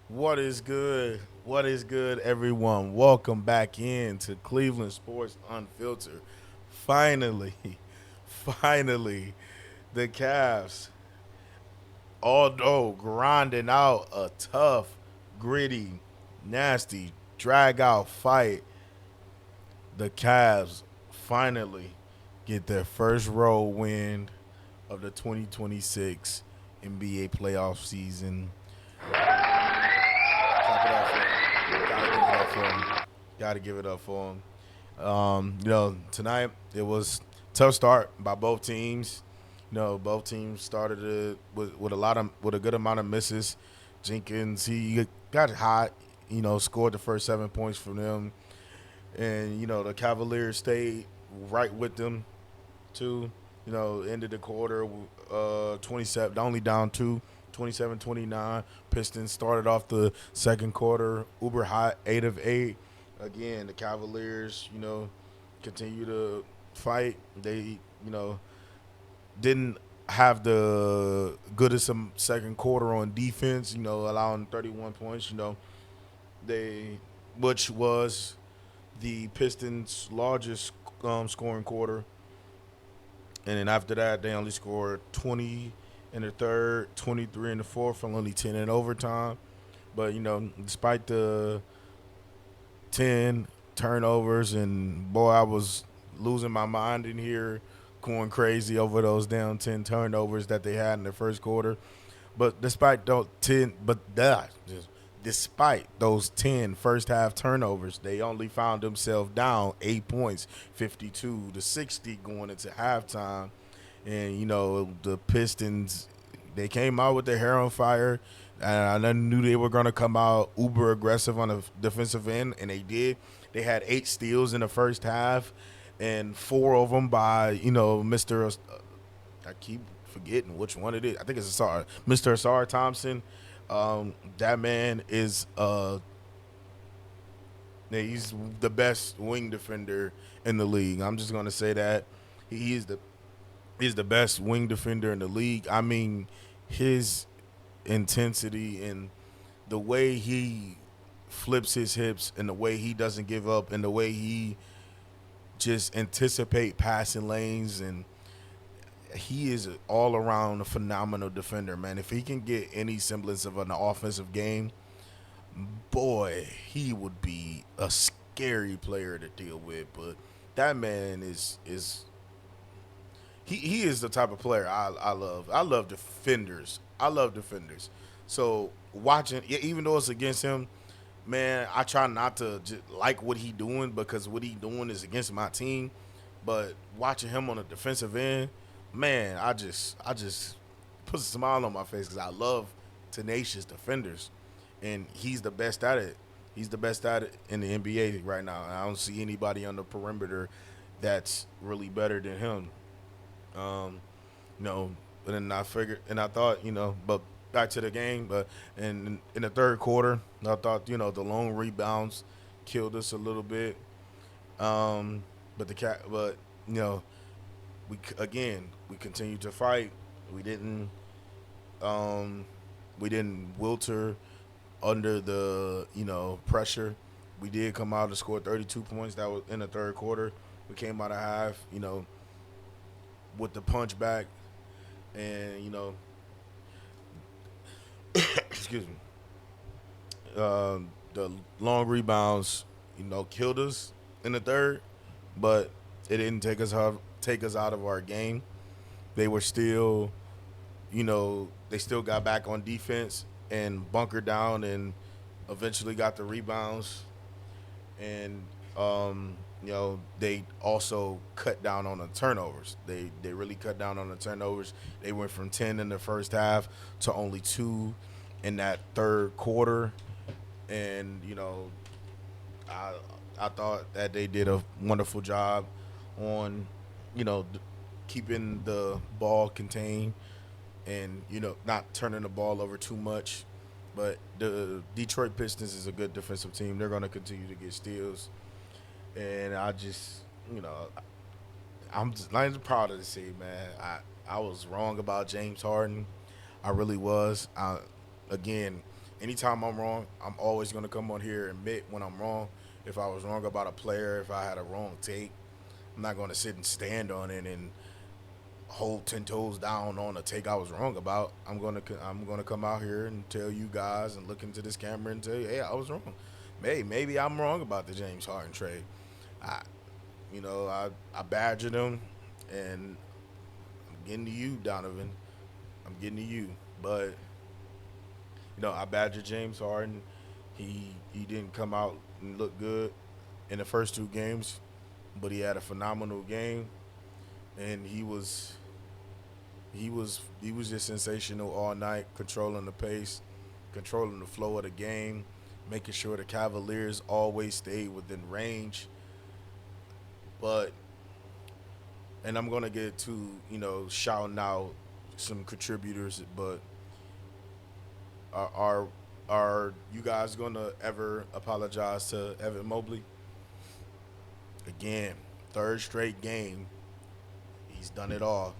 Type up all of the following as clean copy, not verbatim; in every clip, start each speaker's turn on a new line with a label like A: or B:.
A: What is good? What is good, everyone? Welcome back in to Cleveland Sports Unfiltered. Finally, finally, the Cavs, although grinding out a tough, gritty, nasty, drag out fight, the Cavs finally get their first road win of the 2026 NBA playoff season. Clap it up for him. Gotta give it up for him. Gotta give it up for him. Tonight it was tough start by both teams. Both teams started it with a good amount of misses. Jenkins he got hot. Scored the first 7 points from them, and the Cavaliers stayed right with them too. Ended the quarter 27, only down two, 27-29. Pistons started off the second quarter uber hot, 8 of 8. Again, the Cavaliers, continue to fight. They, didn't have the goodest second quarter on defense, allowing 31 points, they, which was the Pistons' largest scoring quarter. And then after that, they only scored 20 in the third, 23 in the fourth, and only 10 in overtime. But, despite the 10 turnovers, and boy, I was losing my mind in here, going crazy over those down 10 turnovers that they had in the first quarter. But despite those 10, despite those 10 first half turnovers, they only found themselves down 8 points, 52-60 going into halftime. And the Pistons, they came out with their hair on fire, and I knew they were gonna come out uber aggressive on the defensive end, and they did. They had 8 steals in the first half, and four of them by Mister. I keep forgetting which one it is. I think it's Asar, Mister Asar Thompson. That man is he's the best wing defender in the league. I'm just gonna say that he is the best wing defender in the league. I mean, his intensity and the way he flips his hips and the way he doesn't give up and the way he just anticipate passing lanes, and he is all around a phenomenal defender, man. If he can get any semblance of an offensive game, boy, he would be a scary player to deal with. But that man is he is the type of player I love. I love defenders. I love defenders. So watching, even though it's against him, man, I try not to just like what he doing because what he doing is against my team. But watching him on the defensive end, man, I just puts a smile on my face because I love tenacious defenders, and he's the best at it. He's the best at it in the NBA right now. I don't see anybody on the perimeter that's really better than him. Um, you know, and then I figured, and I thought, but back to the game, but in the third quarter, I thought, the long rebounds killed us a little bit. But you know, we continued to fight. We didn't, um, we didn't wilter under the pressure. We did come out and score 32 points. That was in the third quarter. We came out of half, with the punch back, and excuse me, the long rebounds, killed us in the third, but it didn't take us out of our game. They were still, they still got back on defense and bunkered down and eventually got the rebounds. And they also cut down on the turnovers. They really cut down on the turnovers. They went from 10 in the first half to only 2 in that third quarter. And I I thought that they did a wonderful job on keeping the ball contained and not turning the ball over too much. But the Detroit Pistons is a good defensive team. They're going to continue to get steals, and I just I'm just proud of the city, man. I was wrong about James Harden. I really was. Again, Anytime I'm wrong, I'm always gonna come on here and admit when I'm wrong. If I was wrong about a player, if I had a wrong take, I'm not gonna sit and stand on it and hold 10 toes down on a take I was wrong about. I'm gonna come out here and tell you guys and look into this camera and tell you, hey, I was wrong. Maybe I'm wrong about the James Harden trade. I I badgered him, and I'm getting to you, Donovan. I'm getting to you, but I badgered James Harden. He didn't come out and look good in the first 2 games, but he had a phenomenal game, and he was just sensational all night, controlling the pace, controlling the flow of the game, making sure the Cavaliers always stayed within range. But and I'm gonna get to shouting out some contributors, but are are, are you guys gonna ever apologize to Evan Mobley? Again, third straight game, he's done it all.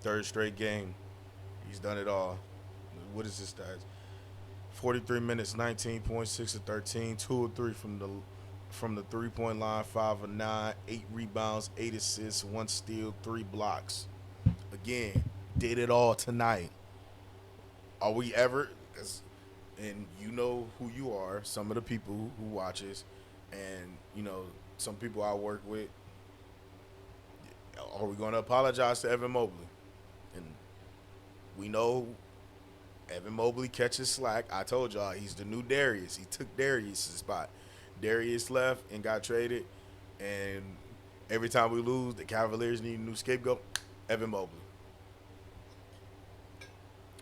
A: Third straight game, he's done it all. What is his stats? 43 minutes, 19.6 of 13, 2 of 3 from the 3 point line, 5 of 9, 8 rebounds, 8 assists, 1 steal, 3 blocks. Again, did it all tonight. Are we ever? And you know who you are. Some of the people who watches, and some people I work with. Are we going to apologize to Evan Mobley? And we know Evan Mobley catches slack. I told y'all he's the new Darius. He took Darius' spot. Darius left and got traded, and every time we lose, the Cavaliers need a new scapegoat. Evan Mobley.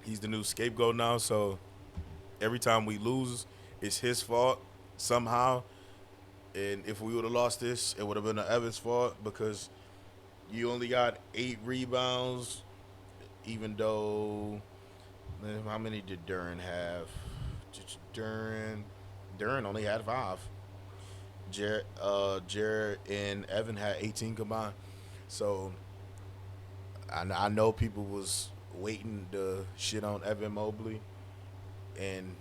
A: He's the new scapegoat now. So every time we lose, it's his fault somehow. And if we would have lost this, it would have been Evan's fault because you only got 8 rebounds, even though how many did Duran have? Duran only had 5. Jared and Evan had 18 combined. So I know people was waiting to shit on Evan Mobley, and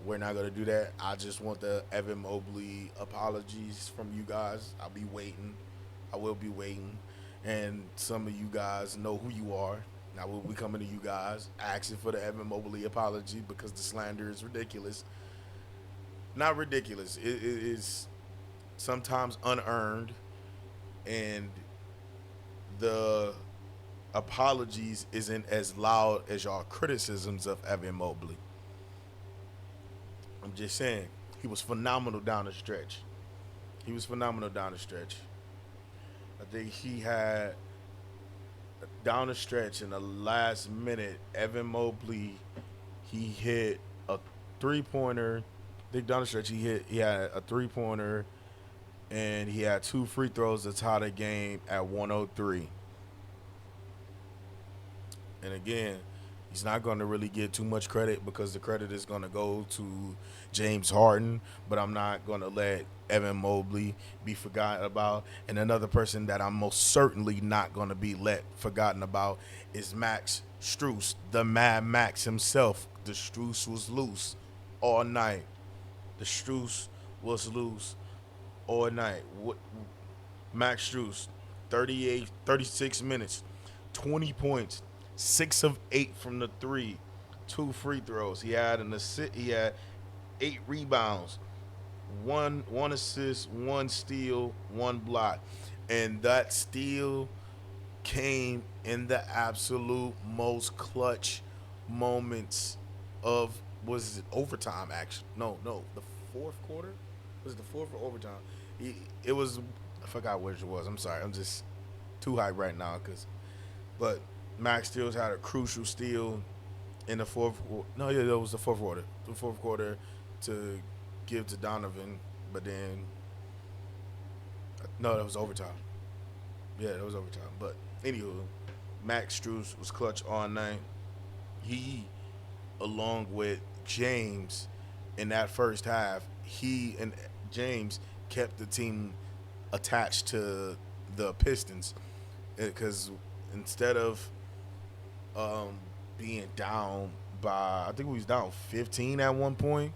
A: we're not gonna do that. I just want the Evan Mobley apologies from you guys. I'll be waiting. I will be waiting, and some of you guys know who you are. I will be coming to you guys asking for the Evan Mobley apology because the slander is ridiculous. Not ridiculous. It is sometimes unearned, and the apologies isn't as loud as y'all criticisms of Evan Mobley. I'm just saying, he was phenomenal down the stretch. He was phenomenal down the stretch. I think he had down the stretch in the last minute, Evan Mobley, he hit a 3 pointer. I think down the stretch he had a 3 pointer, and he had 2 free throws to tie the game at 103. And again, he's not going to really get too much credit because the credit is going to go to James Harden, but I'm not going to let Evan Mobley be forgotten about. And another person that I'm most certainly not going to be forgotten about is Max Strus, the Mad Max himself. The Strus was loose all night. The Strus was loose all night. Max Strus, 36 minutes, 20 points, 6 of 8 from the three, 2 free throws. He had an assist. He had 8 rebounds, one assist, 1 steal, 1 block, and that steal came in the absolute most clutch moments of was it overtime? Actually, no, the fourth quarter. Was it the fourth or overtime? It was. I forgot which it was. I'm sorry. I'm just too hyped right now but Max Steals had a crucial steal in the fourth. No, yeah, that was the fourth quarter. The fourth quarter to give to Donovan, but then no, that was overtime. Yeah, that was overtime. But anywho, Max Strus was clutch all night. He, along with James, in that first half, he and James kept the team attached to the Pistons because instead of being down by, I think we was down 15 at one point.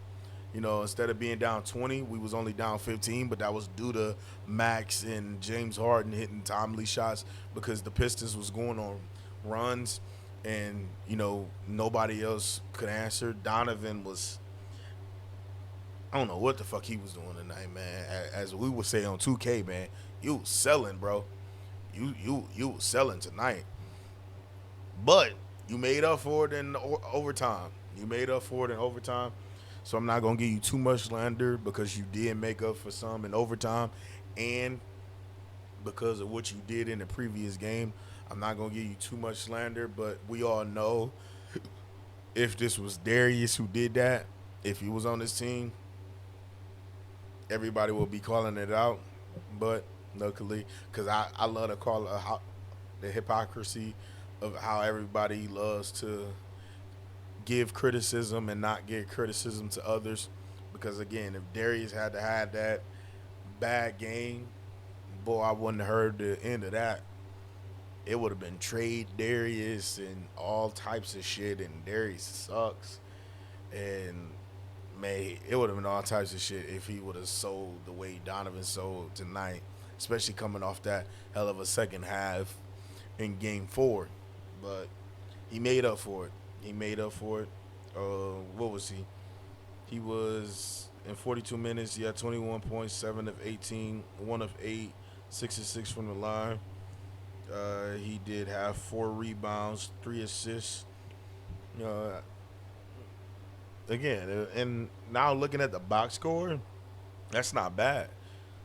A: Instead of being down 20, we was only down 15, but that was due to Max and James Harden hitting timely shots because the Pistons was going on runs, and nobody else could answer. Donovan was, I don't know what the fuck he was doing tonight, man. As we would say on 2K, man, you was selling, bro. You was selling tonight, but you made up for it in overtime. You made up for it in overtime. So I'm not gonna give you too much slander because you did make up for some in overtime, and because of what you did in the previous game. I'm not gonna give you too much slander, but we all know if this was Darius who did that, if he was on this team, everybody will be calling it out. But luckily, because I love to call it the hypocrisy of how everybody loves to give criticism and not give criticism to others. Because again, if Darius had to have that bad game, boy, I wouldn't have heard the end of that. It would have been trade Darius and all types of shit, and Darius sucks. And man, it would have been all types of shit if he would have sold the way Donovan sold tonight, especially coming off that hell of a second half in Game 4. But he made up for it. He made up for it. What was he? He was in 42 minutes. He had 21 points, 7 of 18, 1 of 8, 6 of 6 from the line. He did have 4 rebounds, 3 assists. Uh, Again, and now looking at the box score, that's not bad.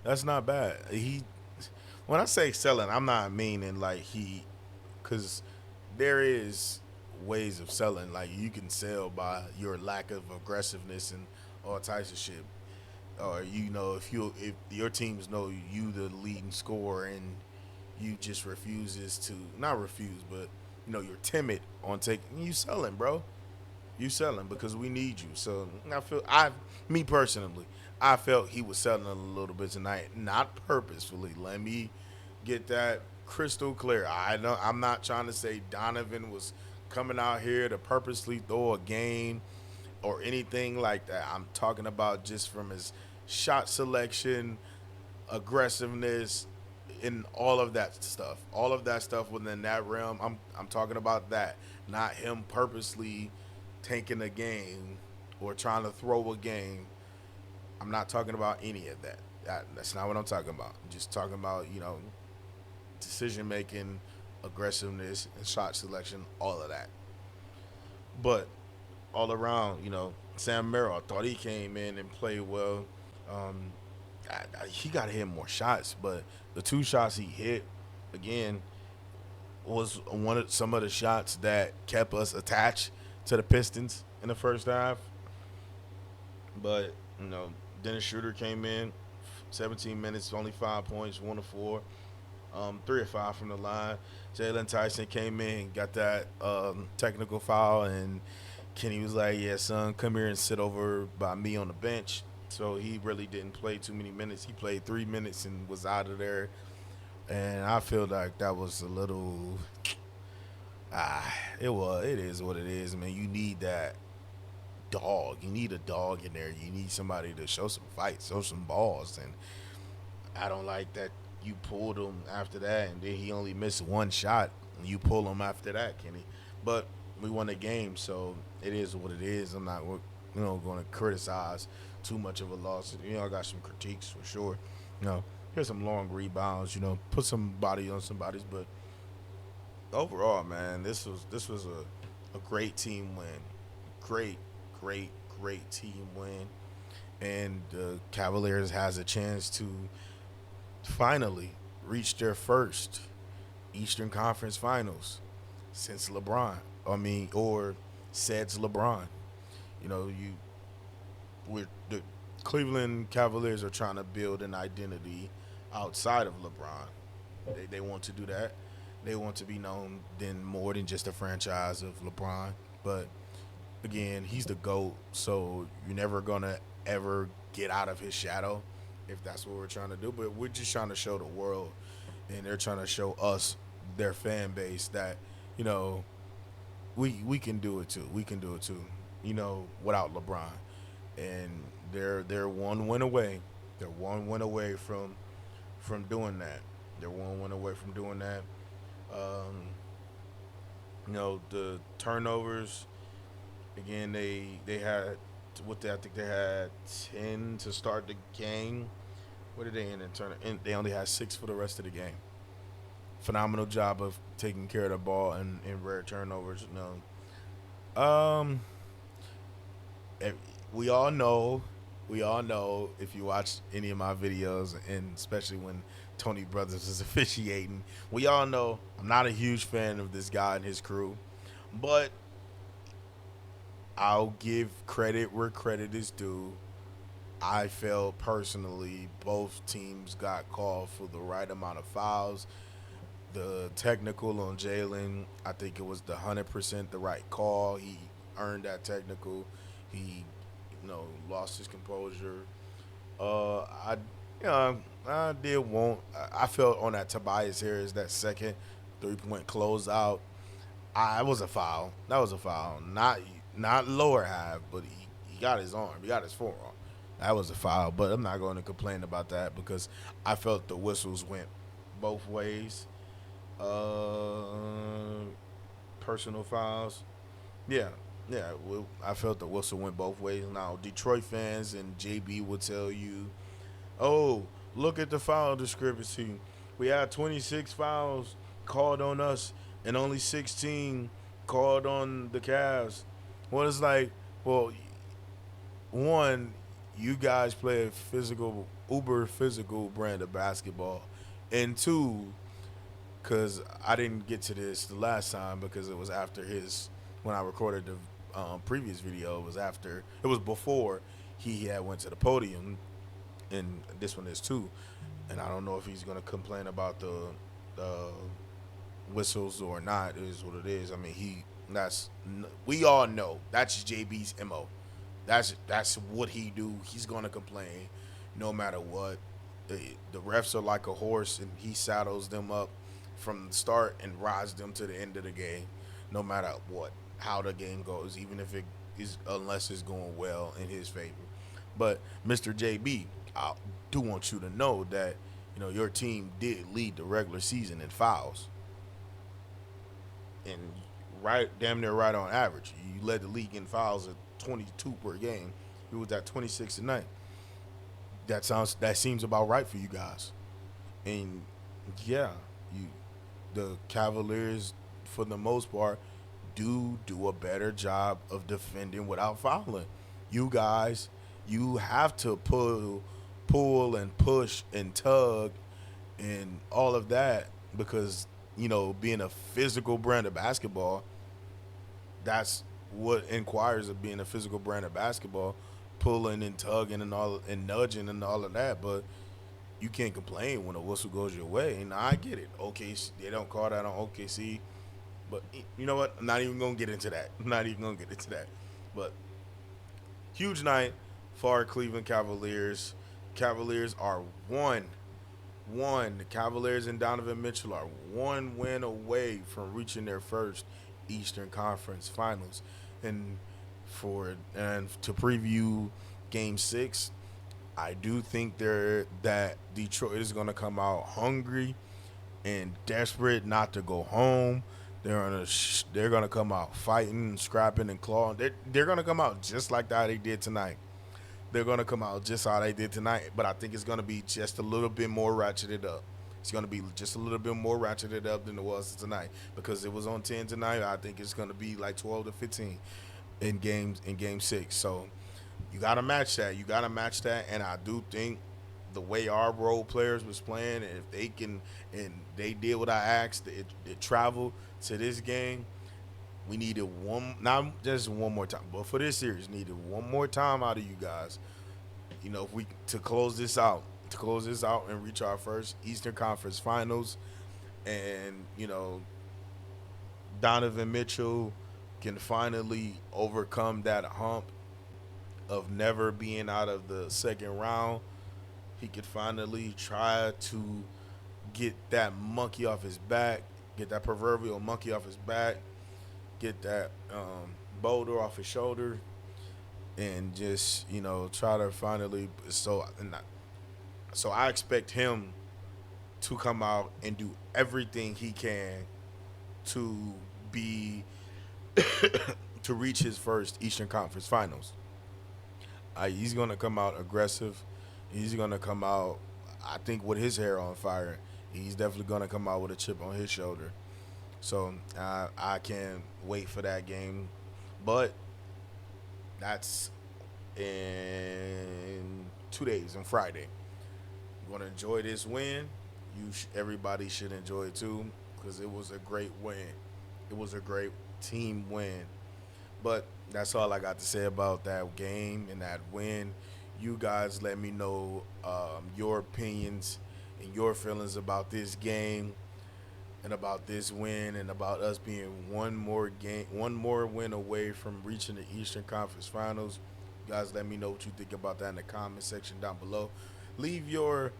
A: That's not bad. When I say selling, I'm not meaning like because there is ways of selling. Like you can sell by your lack of aggressiveness and all types of shit. Or if your teams know you the leading scorer and you just refuses to not refuse, but you're timid on taking you selling, bro. You selling because we need you. So me personally, I felt he was selling a little bit tonight, not purposefully. Let me get that crystal clear. I know I'm not trying to say Donovan was coming out here to purposely throw a game or anything like that. I'm talking about just from his shot selection, aggressiveness, and all of that stuff. All of that stuff within that realm. I'm talking about that, not him purposely tanking a game or trying to throw a game. I'm not talking about any of that. That's not what I'm talking about. I'm just talking about decision making, aggressiveness, and shot selection. All of that. But all around, Sam Merrill, I thought he came in and played well. Um, he got to hit more shots, but the 2 shots he hit, again, was some of the shots that kept us attached to the Pistons in the first half. But Dennis Schroeder came in, 17 minutes, only 5 points, 1 of 4, 3 of 5 from the line. Jalen Tyson came in, got that technical foul, and Kenny was like, "Yeah, son, come here and sit over by me on the bench." So he really didn't play too many minutes. He played 3 minutes and was out of there. And I feel like that was a little. It is what it is, man. You need that dog. You need a dog in there. You need somebody to show some fight, show some balls. And I don't like that you pulled him after that, and then he only missed 1 shot, and you pull him after that, Kenny. But we won the game, so it is what it is. I'm not, going to criticize too much of a loss. I got some critiques for sure. Here's some long rebounds. Put some body on somebody's, but overall, man, this was a great team win. Great, great, great team win. And the Cavaliers has a chance to finally reach their first Eastern Conference Finals since LeBron. Or since LeBron. You the Cleveland Cavaliers are trying to build an identity outside of LeBron. They want to do that. They want to be known then more than just a franchise of LeBron. But again, he's the GOAT, so you're never gonna ever get out of his shadow if that's what we're trying to do. But we're just trying to show the world, and they're trying to show us, their fan base, that you know we can do it too. We can do it too. Without LeBron, and they're one win away. They're one win away from doing that. They're one win away from doing that. Um, the turnovers again. They had I think they had 10 to start the game. What did they end in turn? They only had 6 for the rest of the game. Phenomenal job of taking care of the ball and rare turnovers. Um, eh, we all know, if you watch any of my videos, and especially when Tony Brothers is officiating, we all know I'm not a huge fan of this guy and his crew, but I'll give credit where credit is due. I felt personally both teams got called for the right amount of fouls. The technical on Jalen, I think it was the 100% the right call. He earned that technical. He, lost his composure. I, I did want. I felt on that Tobias Harris that second 3-point closeout. I was a foul. That was a foul. Not lower half, but he got his arm. He got his forearm. That was a foul. But I'm not going to complain about that because I felt the whistles went both ways. Uh, Personal fouls. Yeah, yeah. Well, I felt the whistle went both ways. Now Detroit fans and JB would tell you, "Oh, look at the foul discrepancy. We had 26 fouls called on us and only 16 called on the Cavs." Well, it's like, well, one, you guys play a physical, uber physical brand of basketball, and two, because I didn't get to this the last time because it was after his when I recorded the previous video. It was before he had went to the podium, and this one is too. And I don't know if he's gonna complain about the whistles or not. It is what it is. I mean, we all know that's JB's mo. That's what he do. He's gonna complain no matter what. The refs are like a horse, and he saddles them up from the start and rides them to the end of the game, no matter what, how the game goes, even if it is unless it's going well in his favor. But Mr. JB, I do want you to know that your team did lead the regular season in fouls, and right damn near right on average. You led the league in fouls at 22 per game. It was at 26 tonight. That seems about right for you guys. And yeah, you the Cavaliers for the most part do a better job of defending without fouling. You guys, you have to pull and push and tug and all of that because being a physical brand of basketball, that's what inquires of being a physical brand of basketball, pulling and tugging and all and nudging and all of that. But you can't complain when a whistle goes your way. And I get it. Okay, they don't call that on OKC, but you know what? I'm not even gonna get into that. I'm not even gonna get into that. But huge night for our Cleveland Cavaliers. Cavaliers are one. The Cavaliers and Donovan Mitchell are one win away from reaching their first Eastern Conference Finals. And to preview Game 6, I do think that Detroit is going to come out hungry and desperate not to go home. They're gonna come out fighting, scrapping, and clawing. They're gonna come out just like how they did tonight. They're gonna come out just how they did tonight, but I think it's gonna be just a little bit more ratcheted up. It's gonna be just a little bit more ratcheted up than it was tonight because it was on 10 tonight. I think it's gonna be like 12 to 15 in game 6. So you gotta match that. And I do think the way our role players was playing, and if they can, and they did what I asked, it traveled to this game. We needed not just one more time, but for this series, needed one more time out of you guys. If we to close this out, and reach our first Eastern Conference Finals, and Donovan Mitchell can finally overcome that hump of never being out of the second round. He could finally try to get that monkey off his back, get that proverbial monkey off his back, get that boulder off his shoulder, and just try to finally. So I expect him to come out and do everything he can to be to reach his first Eastern Conference Finals. He's gonna come out aggressive. He's gonna come out, I think, with his hair on fire. He's definitely gonna come out with a chip on his shoulder. So I can't wait for that game. But that's in 2 days, on Friday. You want to enjoy this win? Everybody should enjoy it too, because it was a great win. It was a great team win. But that's all I got to say about that game and that win. You guys let me know your opinions and your feelings about this game and about this win and about us being one more win away from reaching the Eastern Conference Finals. You guys, let me know what you think about that in the comment section down below. Leave your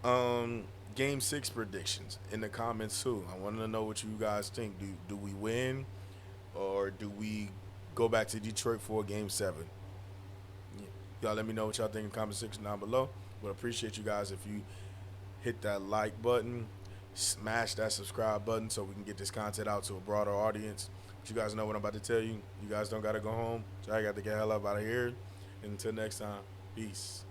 A: um, Game 6 predictions in the comments too. I want to know what you guys think. Do we win, or do we go back to Detroit for Game 7? Y'all let me know what y'all think in the comment section down below. Would appreciate you guys if you hit that like button, smash that subscribe button so we can get this content out to a broader audience. But you guys know what I'm about to tell you. You guys don't got to go home. So I got to get the hell up out of here. And until next time, peace.